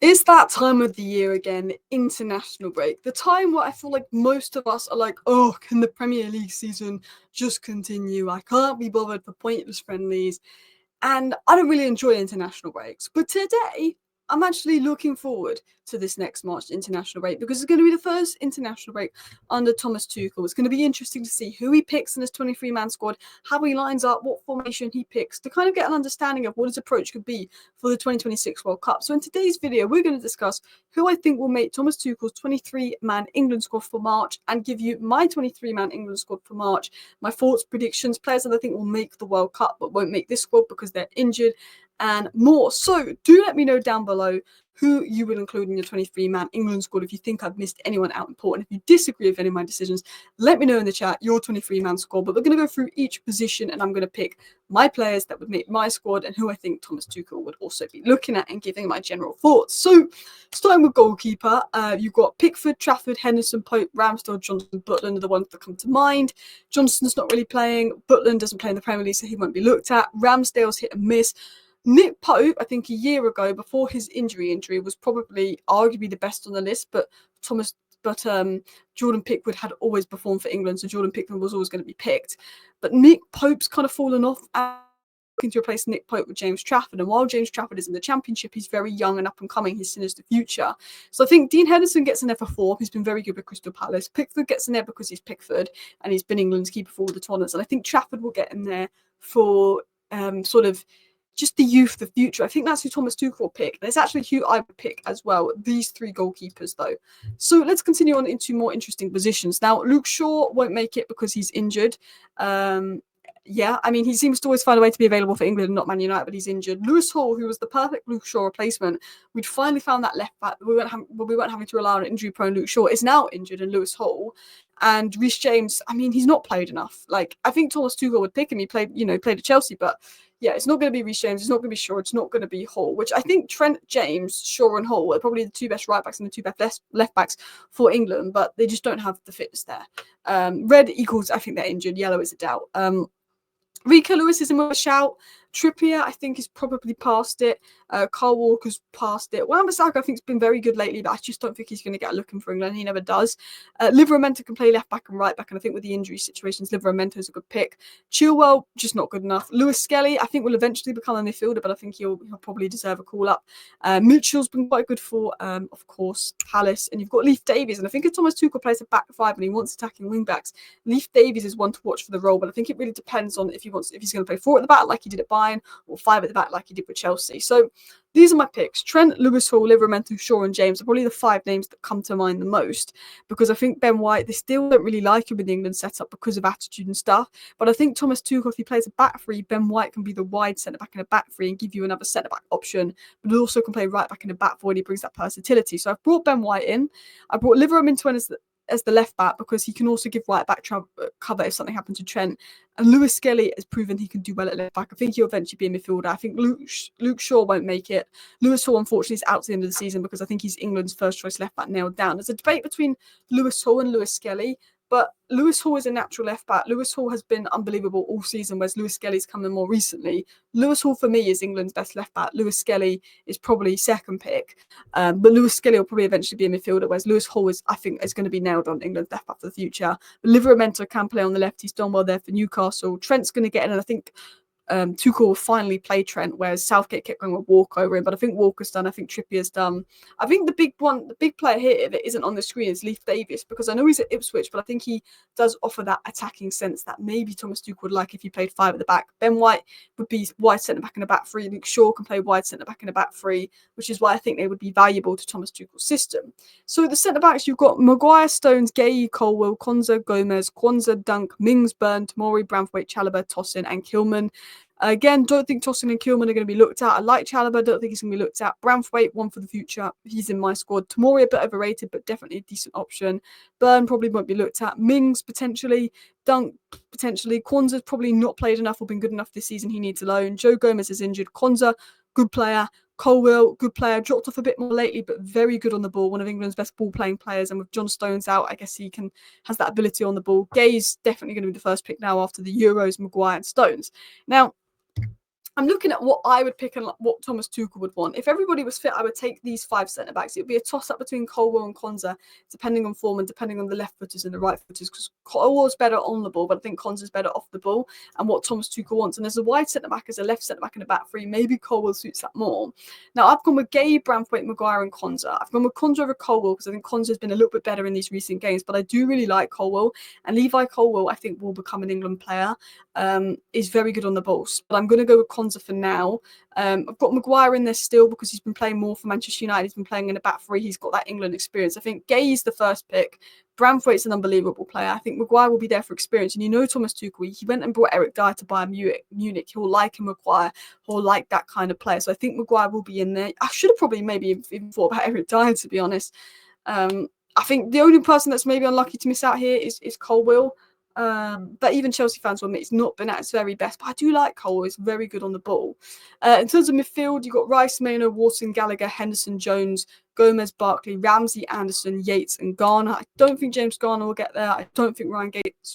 It's that time of the year again, international break. The time where I feel like most of us are like, oh, can the Premier League season just continue? I can't be bothered for pointless friendlies. And I don't really enjoy international breaks. But today, I'm actually looking forward to this next March international break because it's going to be the first international break under Thomas Tuchel. It's going to be interesting to see who he picks in his 23-man squad, how he lines up, what formation he picks, to kind of get an understanding of what his approach could be for the 2026 World Cup. So in today's video, we're going to discuss who I think will make Thomas Tuchel's 23-man England squad for March and give you my 23-man England squad for March, my thoughts, predictions, players that I think will make the World Cup but won't make this squad because they're injured, and more. So do let me know down below who you will include in your 23-man England squad if you think I've missed anyone out important. If you disagree with any of my decisions, let me know in the chat your 23-man squad. But we're going to go through each position and I'm going to pick my players that would make my squad and who I think Thomas Tuchel would also be looking at and giving my general thoughts. So starting with goalkeeper, you've got Pickford, Trafford, Henderson, Pope, Ramsdale, Johnson, Butland are the ones that come to mind. Johnson's not really playing. Butland doesn't play in the Premier League, so he won't be looked at. Ramsdale's hit and miss. Nick Pope, I think a year ago, before his injury, was probably arguably the best on the list, but Jordan Pickford had always performed for England, so Jordan Pickford was always going to be picked. But Nick Pope's kind of fallen off and looking to replace Nick Pope with James Trafford. And while James Trafford is in the Championship, he's very young and up and coming. He's seen as the future. So I think Dean Henderson gets in there for form. He's been very good with Crystal Palace. Pickford gets in there because he's Pickford and he's been England's keeper for all the tournaments. And I think Trafford will get in there for sort of just the youth, the future. I think that's who Thomas Tuchel will pick. And it's actually who I would pick as well, these three goalkeepers, though. So let's continue on into more interesting positions. Now, Luke Shaw won't make it because he's injured. Yeah, I mean, he seems to always find a way to be available for England and not Man United, but he's injured. Lewis Hall, who was the perfect Luke Shaw replacement, we'd finally found that left back. We weren't having to rely on injury-prone Luke Shaw. Is now injured in Lewis Hall. And Reece James, I mean, he's not played enough. Like, I think Thomas Tuchel would pick him. He played at Chelsea, but yeah, it's not going to be Reece James. It's not going to be Shaw. It's not going to be Hall, which I think Trent, James, Shaw and Hall are probably the two best right backs and the two best left backs for England, but they just don't have the fitness there. Red equals, I think they're injured. Yellow is a doubt. Rico Lewis is in with a shout. Trippier, I think, is probably past it. Carl Walker's past it. Wan-Bissaka, I think, has been very good lately, but I just don't think he's going to get a look in for England. He never does. Livramento can play left back and right back, and I think with the injury situations, Livramento is a good pick. Chilwell, just not good enough. Lewis Skelly, I think, will eventually become a midfielder, but I think he'll probably deserve a call-up. Mitchell's been quite good for, of course, Palace. And you've got Leif Davies, and I think if Thomas Tuchel plays a back five and he wants attacking wing-backs, Leif Davies is one to watch for the role, but I think it really depends on if he's going to play four at the back like he did at Bayern, or five at the back like he did with Chelsea. So these are my picks. Trent, Lewis Hall, Livramento, Shaw and James are probably the five names that come to mind the most, because I think Ben White, they still don't really like him in the England setup because of attitude and stuff. But I think Thomas Tuchel, if he plays a back three, Ben White can be the wide centre-back in a back three and give you another centre-back option, but also can play right-back in a back four and he brings that versatility. So I've brought Ben White in. I brought Livramento in as the left back because he can also give right back cover if something happens to Trent. And Lewis Skelly has proven he can do well at left back. I think he'll eventually be a midfielder. I think Luke Shaw won't make it. Lewis Hall, unfortunately, is out to the end of the season because I think he's England's first choice left back nailed down. There's a debate between Lewis Hall and Lewis Skelly, but Lewis Hall is a natural left back. Lewis Hall has been unbelievable all season, whereas Lewis Skelly's come in more recently. Lewis Hall, for me, is England's best left back. Lewis Skelly is probably second pick, but Lewis Skelly will probably eventually be a midfielder, whereas Lewis Hall I think, is going to be nailed on England's left back for the future. But Livramento can play on the left. He's done well there for Newcastle. Trent's going to get in, and I think Tuchel will finally play Trent, whereas Southgate kept going with Walker over him. But I think Walker's done. I think Trippier's done. I think the big player here that isn't on the screen is Leif Davies, because I know he's at Ipswich, but I think he does offer that attacking sense that maybe Thomas Tuchel would like if he played five at the back. Ben White would be wide centre back in a back three. Luke Shaw can play wide centre back in a back three, which is why I think they would be valuable to Thomas Tuchel's system. So the centre backs, you've got Maguire, Stones, Gay, Colwell, Konza, Gomez, Kwanzaa, Dunk, Mings, Burn, Tomori, Branthwaite, Chalobah, Tosin, and Kilman. Again, don't think Tosin and Kilman are going to be looked at. I like Chalobah, don't think he's going to be looked at. Branthwaite, one for the future. He's in my squad. Tomori, a bit overrated, but definitely a decent option. Burn probably won't be looked at. Mings, potentially. Dunk, potentially. Kwanzaa's probably not played enough or been good enough this season. He needs a loan. Joe Gomez is injured. Kwanzaa, good player. Colwell, good player, dropped off a bit more lately, but very good on the ball. One of England's best ball-playing players, and with John Stones out, I guess he has that ability on the ball. Gay's definitely going to be the first pick now after the Euros, Maguire and Stones. Now, I'm looking at what I would pick and what Thomas Tuchel would want. If everybody was fit, I would take these 5 centre-backs. It would be a toss-up between Colwill and Konsa, depending on form and depending on the left footers and the right footers, because Colwill's better on the ball, but I think Konsa's better off the ball, and what Thomas Tuchel wants. And as a wide centre-back, as a left centre-back in a back three, maybe Colwill suits that more. Now, I've gone with Gay, Branthwaite, Maguire and Konsa. I've gone with Konsa over Colwill because I think Konsa's been a little bit better in these recent games, but I do really like Colwill, and Levi Colwill, I think, will become an England player. Is very good on the ball, but I'm going to go with Konsa for now. I've got Maguire in there still because he's been playing more for Manchester United. He's been playing in a back three. He's got that England experience. I think Gay's the first pick. Branthwaite's an unbelievable player. I think Maguire will be there for experience. And you know Thomas Tuchel, he went and brought Eric Dyer to Bayern Munich. He'll like him, Maguire. He'll like that kind of player. So I think Maguire will be in there. I should have probably maybe even thought about Eric Dyer, to be honest. I think the only person that's maybe unlucky to miss out here is Colwill. But even Chelsea fans will admit it's not been at its very best. But I do like Cole. He's very good on the ball. In terms of midfield, you've got Rice, Mainoo, Wharton, Gallagher, Henderson, Jones, Gomez, Barkley, Ramsey, Anderson, Yates and Garner. I don't think James Garner will get there. I don't think Ryan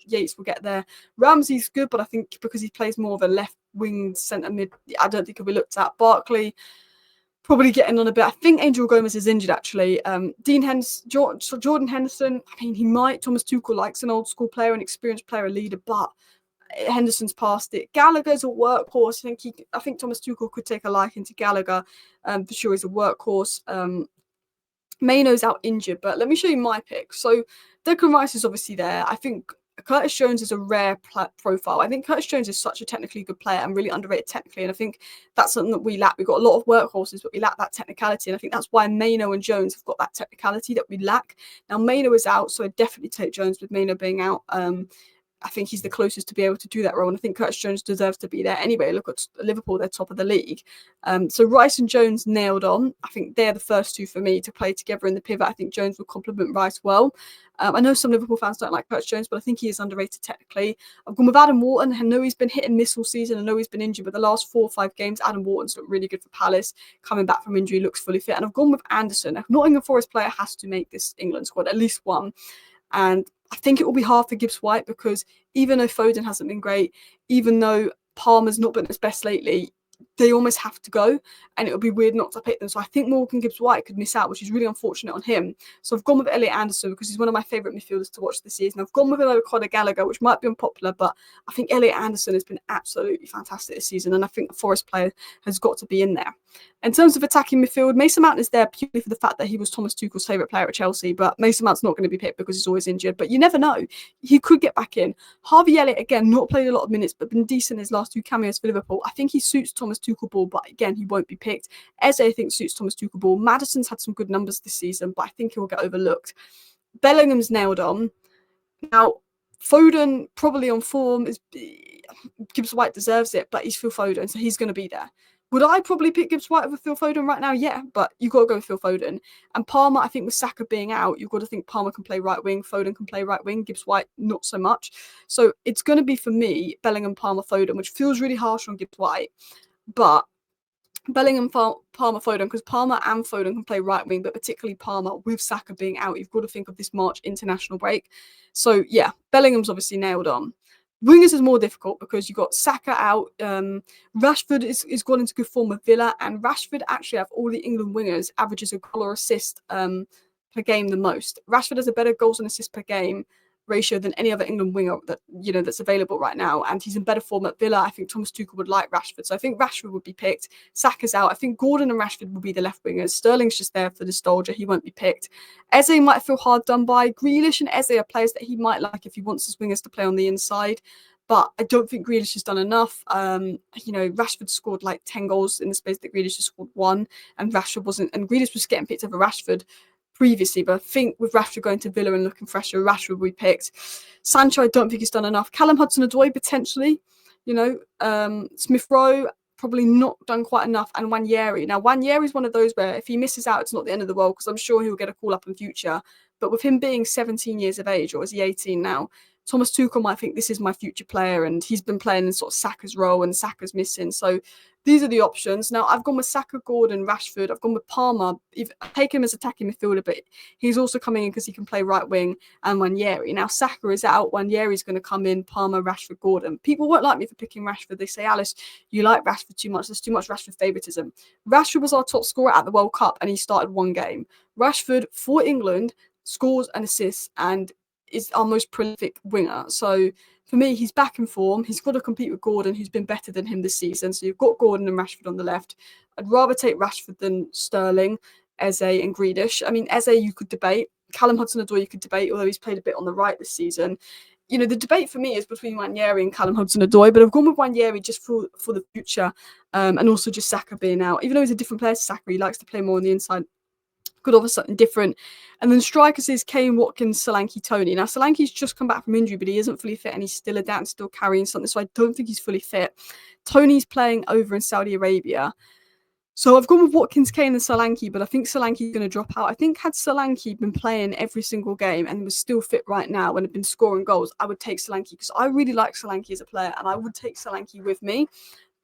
Yates will get there. Ramsey's good, but I think because he plays more of a left-wing centre mid, I don't think he'll be looked at. Barkley, probably getting on a bit. I think Angel Gomez is injured, actually. Jordan Henderson, I mean, he might. Thomas Tuchel likes an old school player, an experienced player, a leader, but Henderson's past it. Gallagher's a workhorse. I think Thomas Tuchel could take a liking to Gallagher. For sure, he's a workhorse. Mainoo's out injured, but let me show you my pick. So Declan Rice is obviously there. I think Curtis Jones is a rare profile. I think Curtis Jones is such a technically good player and really underrated technically. And I think that's something that we lack. We've got a lot of workhorses, but we lack that technicality. And I think that's why Mainoo and Jones have got that technicality that we lack. Now, Mainoo is out, so I definitely take Jones with Mainoo being out. I think he's the closest to be able to do that role. And I think Curtis Jones deserves to be there anyway. Look at Liverpool, they're top of the league. So Rice and Jones nailed on. I think they're the first two for me to play together in the pivot. I think Jones will complement Rice well. I know some Liverpool fans don't like Curtis Jones, but I think he is underrated technically. I've gone with Adam Wharton. I know he's been hit and miss all season. I know he's been injured, but the last 4 or 5 games, Adam Wharton's looked really good for Palace. Coming back from injury, looks fully fit. And I've gone with Anderson. A Nottingham Forest player has to make this England squad, at least one. And I think it will be hard for Gibbs White because even though Foden hasn't been great, even though Palmer's not been at his best lately, they almost have to go, and it would be weird not to pick them. So I think Morgan Gibbs White could miss out, which is really unfortunate on him. So I've gone with Elliot Anderson because he's one of my favourite midfielders to watch this season. I've gone with him over Conor Gallagher, which might be unpopular, but I think Elliot Anderson has been absolutely fantastic this season, and I think the Forest player has got to be in there. In terms of attacking midfield, Mason Mount is there purely for the fact that he was Thomas Tuchel's favourite player at Chelsea, but Mason Mount's not going to be picked because he's always injured. But you never know. He could get back in. Harvey Elliott, again, not played a lot of minutes, but been decent in his last 2 cameos for Liverpool. I think he suits Thomas Tuchel ball, but again, he won't be picked. Eze, I think, suits Thomas Tuchel ball. Maddison's had some good numbers this season, but I think he'll get overlooked. Bellingham's nailed on. Now, Foden, probably on form, Gibbs White deserves it, but he's Phil Foden, so he's going to be there. Would I probably pick Gibbs White over Phil Foden right now? Yeah, but you've got to go with Phil Foden. And Palmer, I think with Saka being out, you've got to think Palmer can play right wing, Foden can play right wing, Gibbs White not so much. So it's going to be, for me, Bellingham, Palmer, Foden, which feels really harsh on Gibbs White. But Bellingham, Palmer, Foden, because Palmer and Foden can play right wing, but particularly Palmer with Saka being out, you've got to think of this March international break. So yeah, Bellingham's obviously nailed on. Wingers is more difficult because you've got Saka out. Rashford is gone into good form with Villa, and Rashford actually, out of all the England wingers, averages a goal or assist per game the most. Rashford has a better goals and assists per game ratio than any other England winger that's available right now, and he's in better form at Villa. I think Thomas Tuchel would like Rashford, so I think Rashford would be picked. Saka's out. I think Gordon and Rashford will be the left wingers. Sterling's just there for nostalgia. He won't be picked. Eze might feel hard done by. Grealish and Eze are players that he might like if he wants his wingers to play on the inside, but I don't think Grealish has done enough. Rashford scored like 10 goals in the space that Grealish has scored 1, and Rashford wasn't, and Grealish was getting picked over Rashford previously, but I think with Rashford going to Villa and looking fresher, Rashford will be picked. Sancho, I don't think he's done enough. Callum Hudson-Odoi, potentially. Smith Rowe, probably not done quite enough. And Nwaneri. Now, Nwaneri is one of those where if he misses out, it's not the end of the world, because I'm sure he'll get a call up in future. But with him being 17 years of age, or is he 18 now? Thomas Tuchel might think this is my future player, and he's been playing in sort of Saka's role, and Saka's missing. So these are the options. Now, I've gone with Saka, Gordon, Rashford. I've gone with Palmer. I've taken him as attacking midfielder, but he's also coming in because he can play right wing, and Nwaneri. Now, Saka is out. Nwaneri's going to come in. Palmer, Rashford, Gordon. People won't like me for picking Rashford. They say, Alice, you like Rashford too much. There's too much Rashford favouritism. Rashford was our top scorer at the World Cup, and he started one game. Rashford, for England, scores and assists and is our most prolific winger. So for me, he's back in form. He's got to compete with Gordon, who's been better than him this season. So you've got Gordon and Rashford on the left. I'd rather take Rashford than Sterling, Eze and Grealish. I mean, Eze you could debate. Callum Hudson-Odoi you could debate, although he's played a bit on the right this season. You know, the debate for me is between Nwaneri and Callum Hudson-Odoi, but I've gone with Nwaneri just for the future, and also just Saka being out. Even though he's a different player to Saka, he likes to play more on the inside. Could offer something different. And then strikers is Kane, Watkins, Solanke, Tony. Now, Solanke's just come back from injury, but he isn't fully fit and he's still a down, still carrying something. So I don't think he's fully fit. Tony's playing over in Saudi Arabia. So I've gone with Watkins, Kane, and Solanke, but I think Solanke's going to drop out. I think had Solanke been playing every single game and was still fit right now and had been scoring goals, I would take Solanke because I really like Solanke as a player and I would take Solanke with me.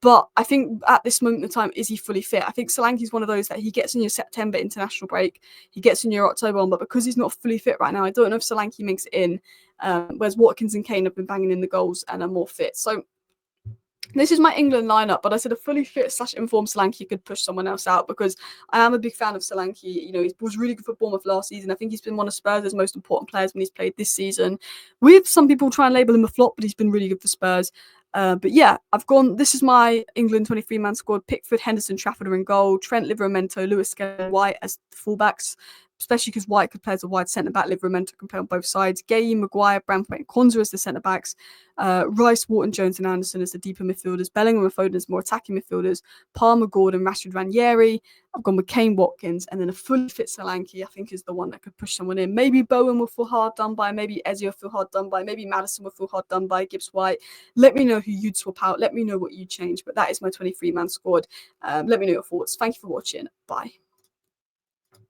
But I think at this moment in time, is he fully fit? I think Solanke is one of those that he gets in your September international break, he gets in your October one, but because he's not fully fit right now, I don't know if Solanke makes it in. Whereas Watkins and Kane have been banging in the goals and are more fit. So this is my England lineup, but I said a fully fit / informed Solanke could push someone else out because I am a big fan of Solanke. You know, he was really good for Bournemouth last season. I think he's been one of Spurs' most important players when he's played this season. With some people try and label him a flop, but he's been really good for Spurs. But yeah, this is my England 23-man squad. Pickford, Henderson, Trafford are in goal. Trent, Livramento, Lewis, Skelly, White as fullbacks, especially because White could play as a wide centre-back. Livramento can play on both sides. Gay, Maguire, Branthwaite and Konza as the centre-backs. Rice, Wharton, Jones and Anderson as the deeper midfielders. Bellingham and Foden as more attacking midfielders. Palmer, Gordon, Rashford, Ranieri. I've gone with Kane, Watkins, and then a fully fit Solanke, I think, is the one that could push someone in. Maybe Bowen will feel hard done by. Maybe Eze will feel hard done by. Maybe Maddison will feel hard done by. Gibbs White. Let me know who you'd swap out. Let me know what you'd change. But that is my 23-man squad. Let me know your thoughts. Thank you for watching. Bye.